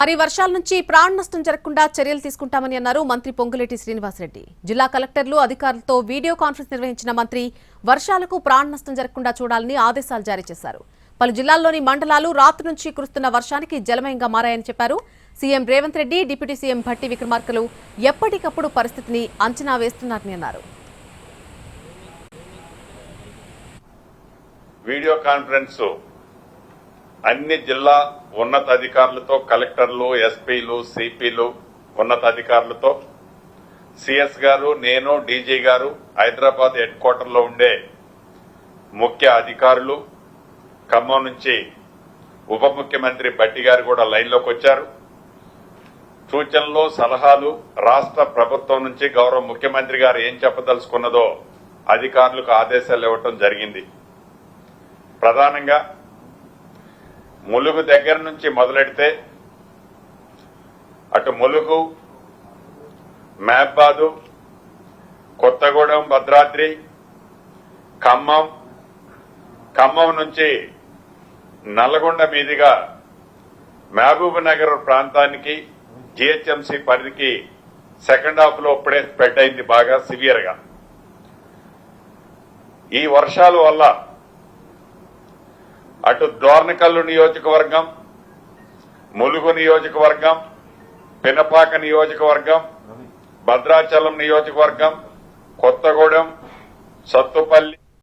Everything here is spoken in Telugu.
భారీ వర్షాల నుంచి ప్రాణ నష్టం జరగకుండా చర్యలు తీసుకుంటామని అన్నారు మంత్రి పొంగులేటి శ్రీనివాసరెడ్డి. జిల్లా కలెక్టర్లు అధికారులతో వీడియో కాన్ఫరెన్స్ నిర్వహించిన మంత్రి వర్షాలకు ప్రాణ నష్టం జరగకుండా చూడాలని ఆదేశాలు జారీ చేశారు. పలు జిల్లాల్లోని మండలాలు రాత్రి నుంచి కురుస్తున్న వర్షానికి జలమయంగా మారాయని చెప్పారు. CM Revanth Reddy, deputy CM Bhatti విక్రమార్కలు ఎప్పటికప్పుడు పరిస్థితిని అంచనా వేస్తున్నారని అన్నారు. వీడియో కాన్ఫరెన్స్ అన్ని జిల్లా ఉన్నతాధికారులతో, కలెక్టర్లు, ఎస్పీలు, సిపిలు, ఉన్నతాధికారులతో, సిఎస్ గారు, నేను, డీజీ గారు, హైదరాబాద్ హెడ్ క్వార్టర్లో ఉండే ముఖ్య అధికారులు, ఖమ్మం నుంచి ఉప ముఖ్యమంత్రి భట్టి గారు కూడా లైన్లోకి వచ్చారు. సూచనలు, సలహాలు రాష్ట్ర ప్రభుత్వం నుంచి గౌరవ ముఖ్యమంత్రి గారు ఏం చెప్పదలుచుకున్నదో అధికారులకు ఆదేశాలు ఇవ్వటం జరిగింది. ప్రధానంగా ములుగు దగ్గర నుంచి మొదలెడితే అటు ములుగు, మహబాదు, కొత్తగూడెం, భద్రాద్రి, ఖమ్మం నుంచి నల్గొండ మీదుగా మహబూబ్ నగర్ ప్రాంతానికి, జీహెచ్ఎంసీ పరిధికి సెకండ్ హాఫ్ లో ఇప్పుడే స్ప్రెడ్ అయింది బాగా సివియర్ గా. ఈ వర్షాల వల్ల అటు దోర్నకల్లు నియోజకవర్గం, ములుగు నియోజకవర్గం, పినపాక నియోజకవర్గం, భద్రాచలం నియోజకవర్గం, కొత్తగూడెం, సత్తుపల్లి,